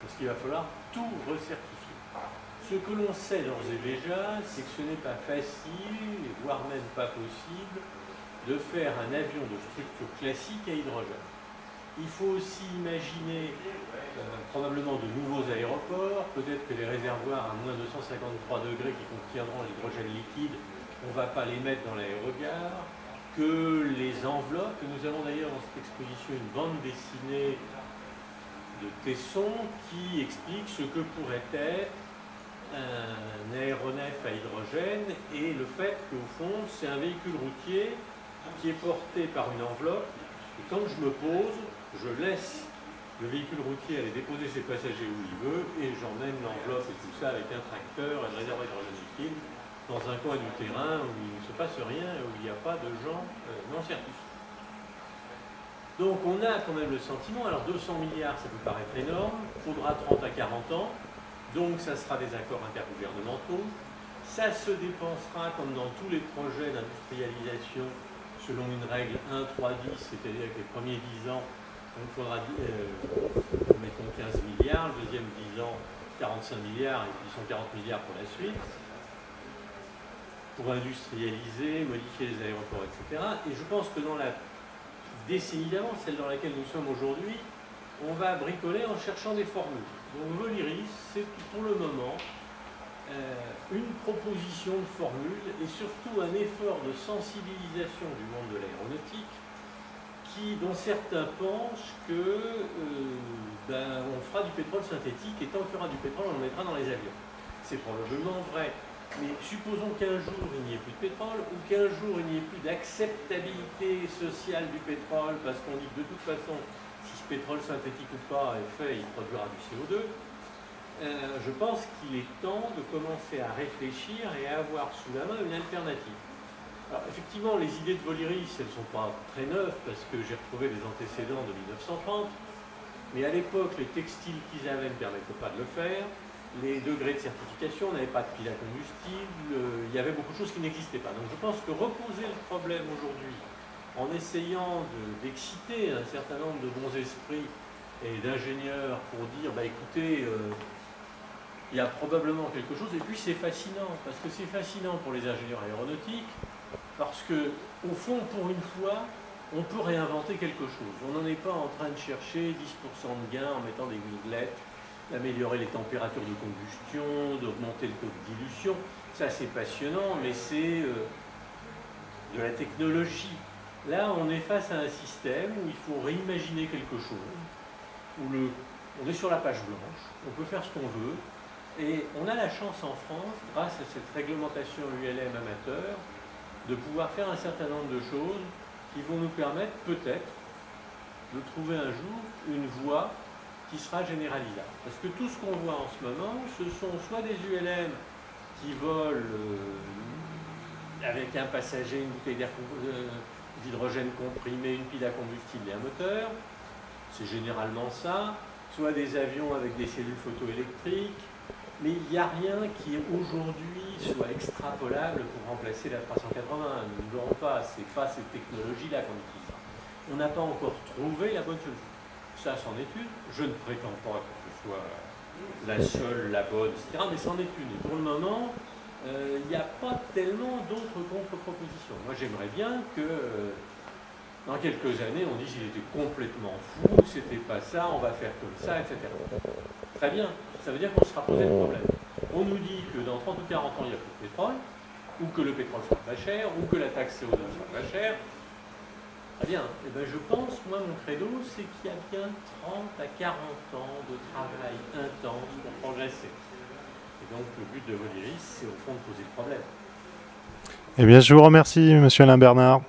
Parce qu'il va falloir tout recertifier. Ce que l'on sait d'ores et déjà, c'est que ce n'est pas facile, voire même pas possible, de faire un avion de structure classique à hydrogène. Il faut aussi imaginer probablement de nouveaux aéroports, peut-être que les réservoirs à moins 253 degrés qui contiendront l'hydrogène liquide, on ne va pas les mettre dans l'aérogare, que les enveloppes, que nous avons d'ailleurs dans cette exposition une bande dessinée de Tesson qui explique ce que pourrait être un aéronef à hydrogène et le fait qu'au fond c'est un véhicule routier qui est porté par une enveloppe et quand je me pose, je laisse le véhicule routier aller déposer ses passagers où il veut et j'emmène l'enveloppe et tout ça avec un tracteur et un réservoir d'hydrogène liquide dans un coin du terrain où il ne se passe rien et où il n'y a pas de gens non certifiés. Donc on a quand même le sentiment, alors 200 milliards ça peut paraître énorme, il faudra 30 à 40 ans, donc ça sera des accords intergouvernementaux, ça se dépensera comme dans tous les projets d'industrialisation selon une règle 1-3-10, c'est-à-dire que les premiers 10 ans, il faudra, mettons 15 milliards, le deuxième 10 ans 45 milliards et puis 140 milliards pour la suite, pour industrialiser, modifier les aéroports, etc. Et je pense que dans la décennie d'avant, celle dans laquelle nous sommes aujourd'hui, on va bricoler en cherchant des formules. Donc Voliris, c'est pour le moment une proposition de formule et surtout un effort de sensibilisation du monde de l'aéronautique dont certains pensent que on fera du pétrole synthétique et tant qu'il y aura du pétrole, on le mettra dans les avions. C'est probablement vrai. Mais supposons qu'un jour il n'y ait plus de pétrole ou qu'un jour il n'y ait plus d'acceptabilité sociale du pétrole parce qu'on dit que de toute façon, si ce pétrole synthétique ou pas est fait, il produira du CO2. Je pense qu'il est temps de commencer à réfléchir et à avoir sous la main une alternative. Alors effectivement, les idées de Voliris, elles ne sont pas très neuves parce que j'ai retrouvé des antécédents de 1930, mais à l'époque, les textiles qu'ils avaient ne permettaient pas de le faire. Les degrés de certification, on n'avait pas de pile à combustible, il y avait beaucoup de choses qui n'existaient pas. Donc je pense que reposer le problème aujourd'hui en essayant d'exciter un certain nombre de bons esprits et d'ingénieurs pour dire, bah écoutez, il y a probablement quelque chose, et puis c'est fascinant, parce que c'est fascinant pour les ingénieurs aéronautiques, parce que, au fond, pour une fois, on peut réinventer quelque chose. On n'en est pas en train de chercher 10% de gain en mettant des winglettes, d'améliorer les températures de combustion, d'augmenter le taux de dilution. Ça, c'est passionnant, mais c'est de la technologie. Là, on est face à un système où il faut réimaginer quelque chose, où on est sur la page blanche, on peut faire ce qu'on veut, et on a la chance en France, grâce à cette réglementation ULM amateur, de pouvoir faire un certain nombre de choses qui vont nous permettre peut-être de trouver un jour une voie qui sera généralisable. Parce que tout ce qu'on voit en ce moment, ce sont soit des ULM qui volent avec un passager, une bouteille d'hydrogène comprimé, une pile à combustible et un moteur, c'est généralement ça, soit des avions avec des cellules photoélectriques, mais il n'y a rien qui aujourd'hui soit extrapolable pour remplacer la 380. Nous ne l'aurons pas, ce n'est pas cette technologie-là qu'on utilise. On n'a pas encore trouvé la bonne solution. Ça, c'en est une. Je ne prétends pas que ce soit la seule, la bonne, etc. Mais c'en est une. Et pour le moment, il n'y a pas tellement d'autres contre-propositions. Moi, j'aimerais bien que dans quelques années, on dise qu'il était complètement fou, c'était pas ça, on va faire comme ça, etc. Très bien. Ça veut dire qu'on se sera posé le problème. On nous dit que dans 30 ou 40 ans, il n'y a plus de pétrole, ou que le pétrole sera pas cher, ou que la taxe CO2 sera pas chère. Très bien. Eh bien, je pense, moi, mon credo, c'est qu'il y a bien 30 à 40 ans de travail intense pour progresser. Et donc, le but de Voliris, c'est au fond de poser le problème. Eh bien, je vous remercie, monsieur Alain Bernard.